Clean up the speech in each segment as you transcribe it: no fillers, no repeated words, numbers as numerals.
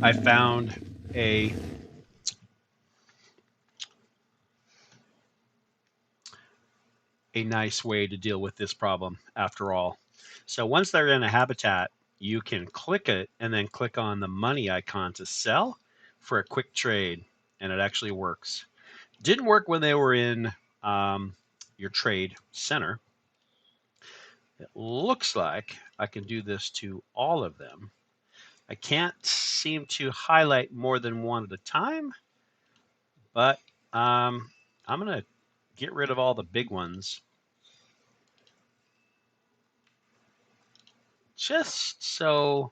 I found a nice way to deal with this problem after all. So once they're in a habitat, you can click it and then click on the money icon to sell for a quick trade, and it actually works. Didn't work when they were in your trade center. It looks like I can do this to all of them. I can't seem to highlight more than one at a time, but I'm going to get rid of all the big ones just so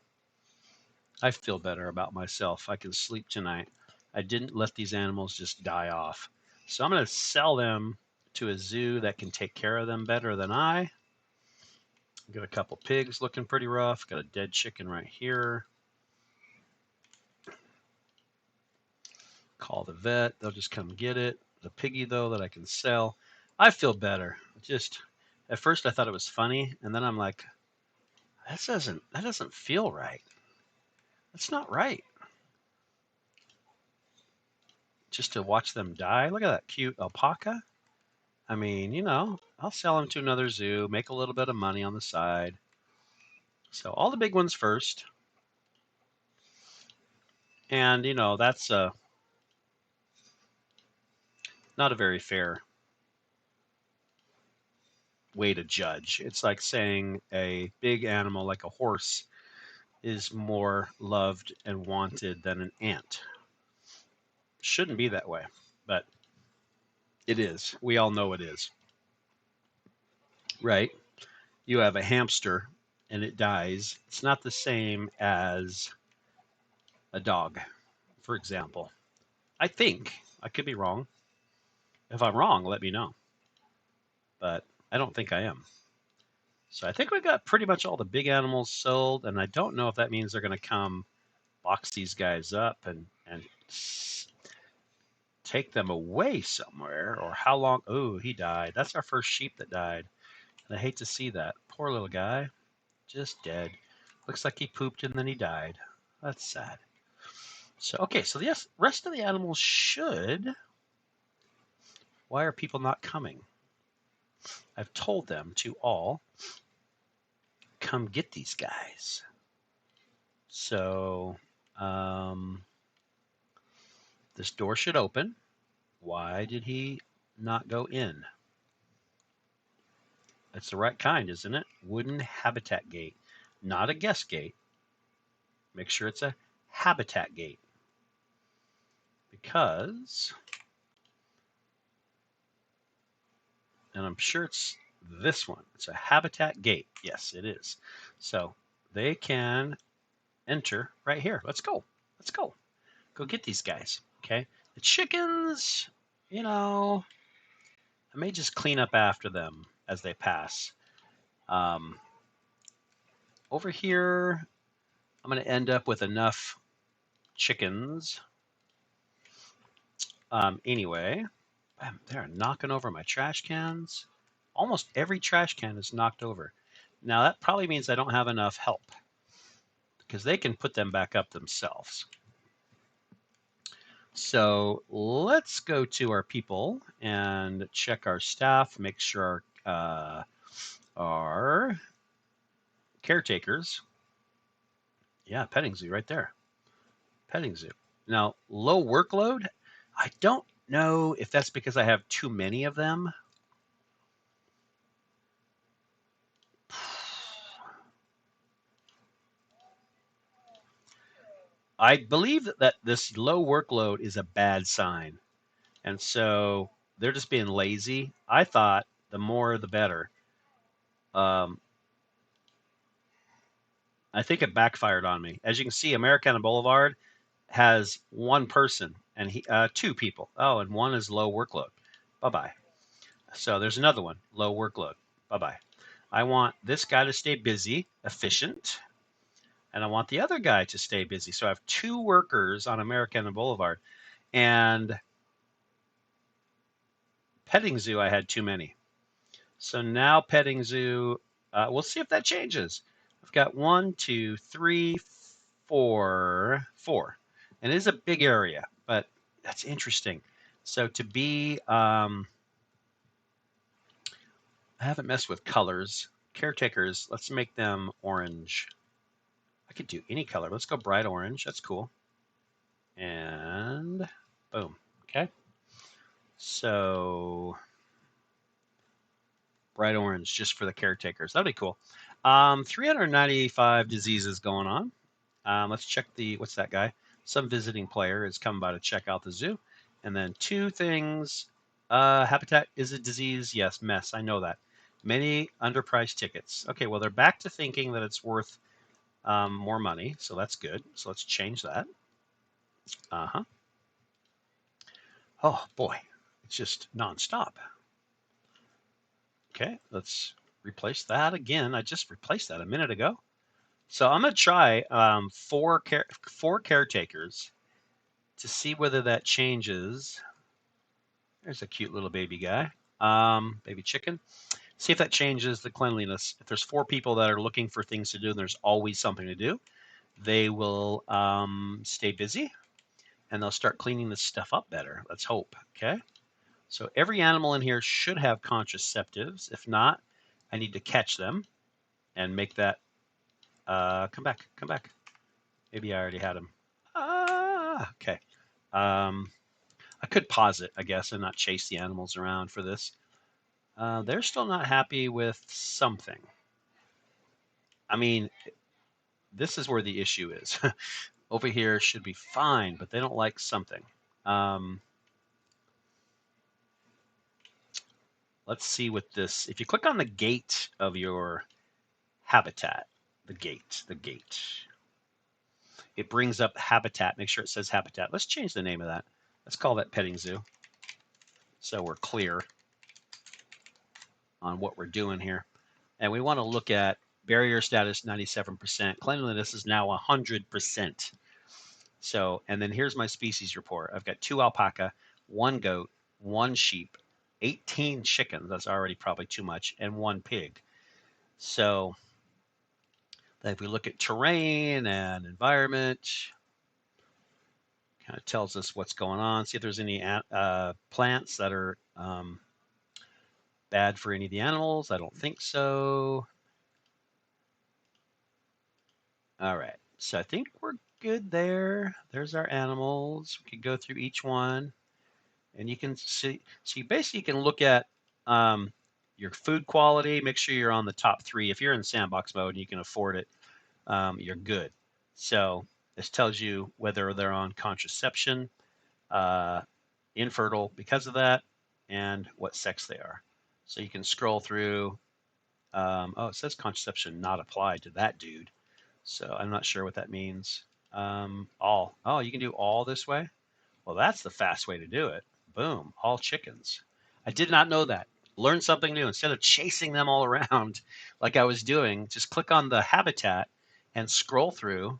I feel better about myself. I can sleep tonight. I didn't let these animals just die off. So I'm going to sell them to a zoo that can take care of them better than I. Got a couple pigs looking pretty rough. Got a dead chicken right here. Call the vet. They'll just come get it. The piggy, though, that I can sell. I feel better. Just at first I thought it was funny, and then I'm like, that doesn't feel right. That's not right. Just to watch them die. Look at that cute alpaca. I mean, I'll sell them to another zoo, make a little bit of money on the side. So all the big ones first. And, that's not a very fair way to judge. It's like saying a big animal like a horse is more loved and wanted than an ant. Shouldn't be that way, but it is. We all know it is. Right? You have a hamster and it dies. It's not the same as a dog, for example. I think. I could be wrong. If I'm wrong, let me know. But I don't think I am. So I think we got pretty much all the big animals sold, and I don't know if that means they're going to come box these guys up and take them away somewhere, or how long. Oh, he died. That's our first sheep that died. And I hate to see that. Poor little guy, just dead. Looks like he pooped and then he died. That's sad. So, okay, so the rest of the animals should. Why are people not coming? I've told them to all come get these guys. So, this door should open. Why did he not go in? It's the right kind, isn't it? Wooden habitat gate, not a guest gate. Make sure it's a habitat gate. Because, and I'm sure it's this one. It's a habitat gate. Yes, it is. So they can enter right here. Let's go. Let's go. Go get these guys. Okay. The chickens, I may just clean up after them as they pass. Over here, I'm going to end up with enough chickens. Anyway, they're knocking over my trash cans. Almost every trash can is knocked over. Now, that probably means I don't have enough help because they can put them back up themselves. So let's go to our people and check our staff, make sure our caretakers. Yeah, petting zoo right there. Petting zoo. Now, low workload. I don't know if that's because I have too many of them. I believe that this low workload is a bad sign. And so they're just being lazy. I thought the more the better. I think it backfired on me. As you can see, Americana Boulevard has one person and two people. Oh, and one is low workload. Bye-bye. So there's another one, low workload. Bye-bye. I want this guy to stay busy, efficient, and I want the other guy to stay busy. So I have two workers on Americana Boulevard. And petting zoo, I had too many. So now petting zoo, we'll see if that changes. I've got 1, 2, 3, 4. And it is a big area, but that's interesting. So to be, I haven't messed with colors. Caretakers, let's make them orange. I could do any color. Let's go bright orange. That's cool. And boom. Okay. So bright orange just for the caretakers. That'd be cool. 395 diseases going on. Let's check what's that guy? Some visiting player is coming by to check out the zoo. And then two things. Habitat is a disease. Yes, mess. I know that. Many underpriced tickets. Okay, well, they're back to thinking that it's worth more money. So that's good. So let's change that. Uh-huh. Oh, boy. It's just nonstop. Okay, let's replace that again. I just replaced that a minute ago. So I'm going to try four caretakers to see whether that changes. There's a cute little baby guy, baby chicken. See if that changes the cleanliness. If there's four people that are looking for things to do and there's always something to do, they will stay busy and they'll start cleaning this stuff up better. Let's hope. Okay. So every animal in here should have contraceptives. If not, I need to catch them and make that come back. Come back. Maybe I already had him. Okay. I could pause it, I guess, and not chase the animals around for this. They're still not happy with something. I mean, this is where the issue is. Over here should be fine, but they don't like something. Um, let's see what this. If you click on the gate of your habitat, the gate, it brings up habitat. Make sure it says habitat. Let's change the name of that. Let's call that petting zoo. So we're clear on what we're doing here. And we want to look at barrier status 97%. Cleanliness is now 100%. So, and then here's my species report. I've got 2 alpaca, 1 goat, 1 sheep, 18 chickens. That's already probably too much, and 1 pig. So, if we look at terrain and environment, kind of tells us what's going on. See if there's any plants that are bad for any of the animals. I don't think so. All right. So I think we're good there. There's our animals. We can go through each one. And you can see, so you basically can look at your food quality. Make sure you're on the top 3. If you're in sandbox mode and you can afford it, you're good. So this tells you whether they're on contraception, infertile because of that, and what sex they are. So you can scroll through. Oh, it says contraception not applied to that dude. So I'm not sure what that means. All. Oh, you can do all this way? Well, that's the fast way to do it. Boom, all chickens. I did not know that. Learn something new. Instead of chasing them all around like I was doing, just click on the habitat and scroll through,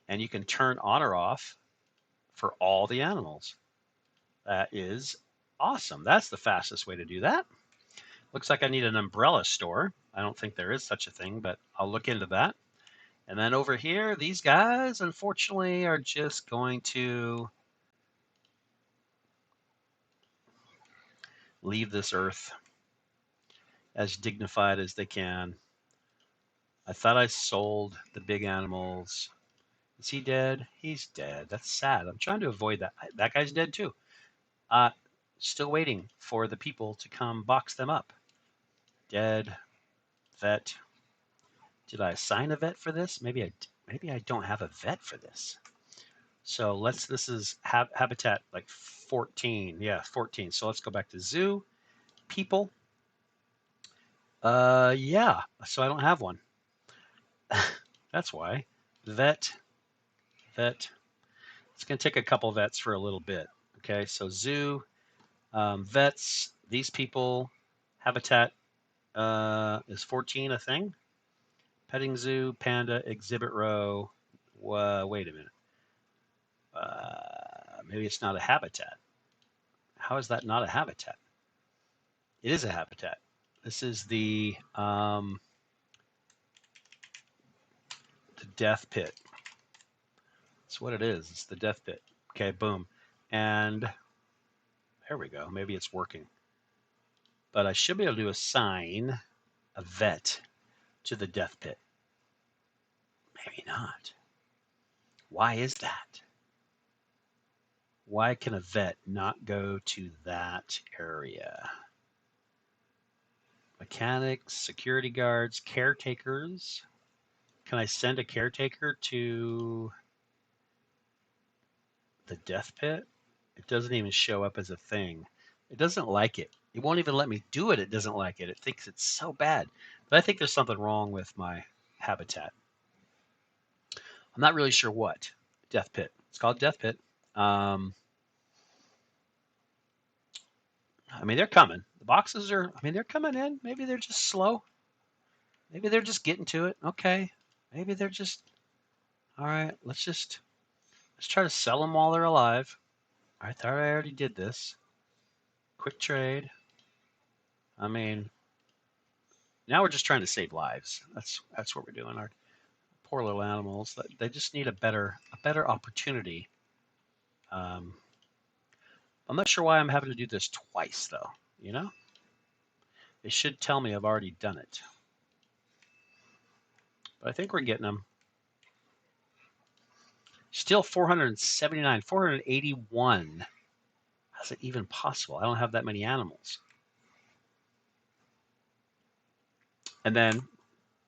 and you can turn on or off for all the animals. That is awesome. That's the fastest way to do that. Looks like I need an umbrella store. I don't think there is such a thing, but I'll look into that. And then over here, these guys, unfortunately, are just going to leave this earth as dignified as they can. I thought I sold the big animals. Is he dead? He's dead. That's sad. I'm trying to avoid that. That guy's dead too. Uh, Still waiting for the people to come box them up. Dead. Vet. Did I assign a vet for this? Maybe I don't have a vet for this. So this is habitat like 14. Yeah, 14. So let's go back to zoo. People. Yeah. So I don't have one. That's why. Vet. Vet. It's going to take a couple vets for a little bit. Okay, so zoo, vets, these people, habitat is 14 a thing. Petting zoo, panda, exhibit row. Wait a minute. Maybe it's not a habitat. How is that not a habitat? It is a habitat. This is the death pit. That's what it is. It's the death pit. Okay, boom. And there we go. Maybe it's working. But I should be able to assign a vet to the death pit. Maybe not. Why is that? Why can a vet not go to that area? Mechanics, security guards, caretakers. Can I send a caretaker to the death pit? It doesn't even show up as a thing. It doesn't like it. It won't even let me do it. It doesn't like it. It thinks it's so bad. But I think there's something wrong with my habitat. I'm not really sure what. Death pit. It's called death pit. Um, I mean, they're coming. The boxes are, I mean, they're coming in. Maybe they're just slow. Maybe they're just getting to it. Okay. Maybe they're just, all right, let's try to sell them while they're alive. I thought I already did this. Quick trade. I mean, now we're just trying to save lives. That's what we're doing. Our poor little animals. They just need a better opportunity. Um, I'm not sure why I'm having to do this twice though. You know, it should tell me I've already done it. But I think we're getting them. Still 479, 481. How's it even possible? I don't have that many animals. And then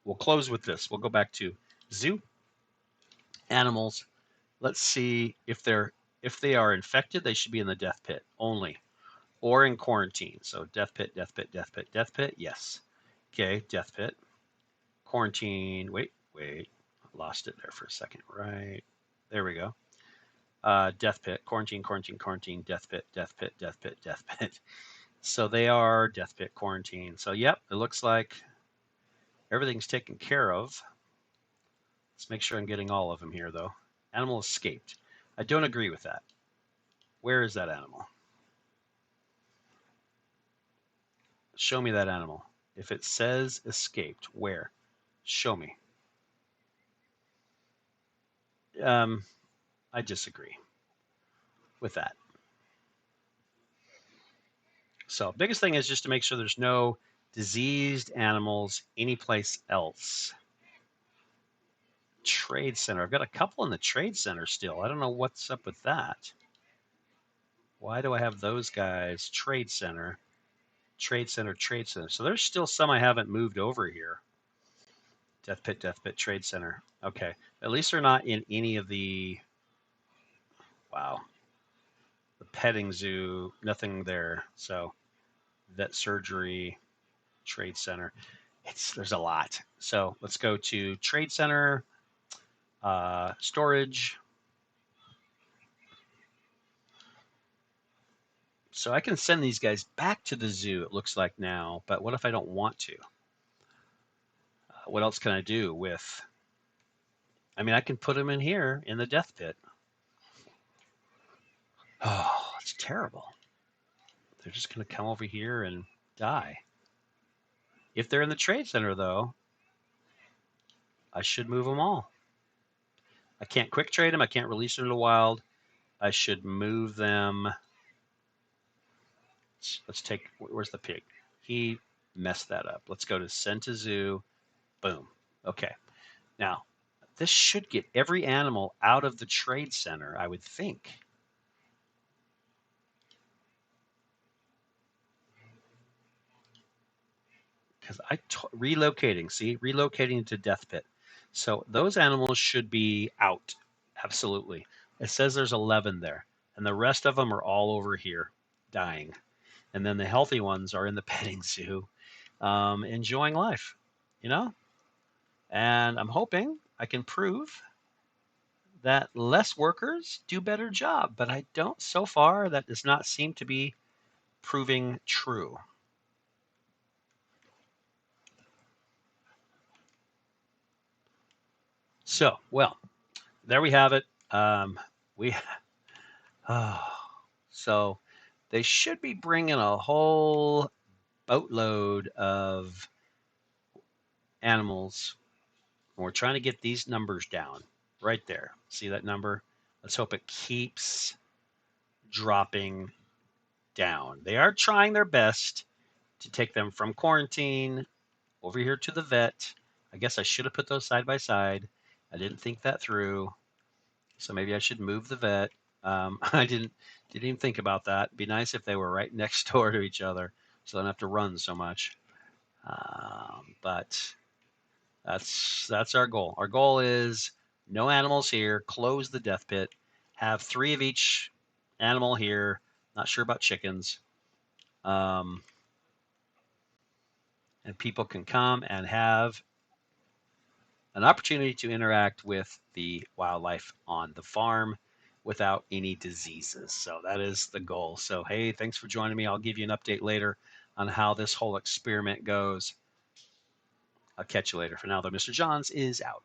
we'll close with this. We'll go back to zoo animals. Let's see if they are infected, they should be in the death pit only, or in quarantine. So death pit, death pit, death pit, death pit. Yes. Okay, death pit. Quarantine. Wait. Lost it there for a second. Right. There we go. Death pit, quarantine, quarantine, quarantine, death pit, death pit, death pit, death pit. So they are death pit, quarantine. So yep, it looks like everything's taken care of. Let's make sure I'm getting all of them here, though. Animal escaped. I don't agree with that. Where is that animal? Show me that animal. If it says escaped, where? Show me. I disagree with that. So biggest thing is just to make sure there's no diseased animals anyplace else. Trade center. I've got a couple in the trade center still. I don't know what's up with that. Why do I have those guys? Trade center, trade center, trade center. So there's still some I haven't moved over here. Death pit, trade center. Okay. At least they're not in any of the, wow, the petting zoo, nothing there. So vet surgery, trade center. There's a lot. So let's go to trade center, storage. So I can send these guys back to the zoo, it looks like now, but what if I don't want to? What else can I do with, I mean, I can put them in here in the death pit. Oh, it's terrible. They're just going to come over here and die. If they're in the trade center, though, I should move them all. I can't quick trade them. I can't release them to the wild. I should move them. Let's take, where's the pig? He messed that up. Let's go to send to zoo. Boom. Okay. Now, this should get every animal out of the trade center, I would think. Because relocating, see, relocating to death pit. So those animals should be out. Absolutely. It says there's 11 there, and the rest of them are all over here dying. And then the healthy ones are in the petting zoo, enjoying life, you know? And I'm hoping I can prove that less workers do better job, but I don't, so far, that does not seem to be proving true. So, well, there we have it. We so they should be bringing a whole boatload of animals. We're trying to get these numbers down right there. See that number? Let's hope it keeps dropping down. They are trying their best to take them from quarantine over here to the vet. I guess I should have put those side by side. I didn't think that through. So maybe I should move the vet. I didn't even think about that. It'd be nice if they were right next door to each other, so I don't have to run so much. But that's our goal. Our goal is no animals here. Close the death pit. Have 3 of each animal here. Not sure about chickens. Um, and people can come and have an opportunity to interact with the wildlife on the farm without any diseases. So that is the goal. So, hey, thanks for joining me. I'll give you an update later on how this whole experiment goes. I'll catch you later. For now, though, Mr. Johns is out.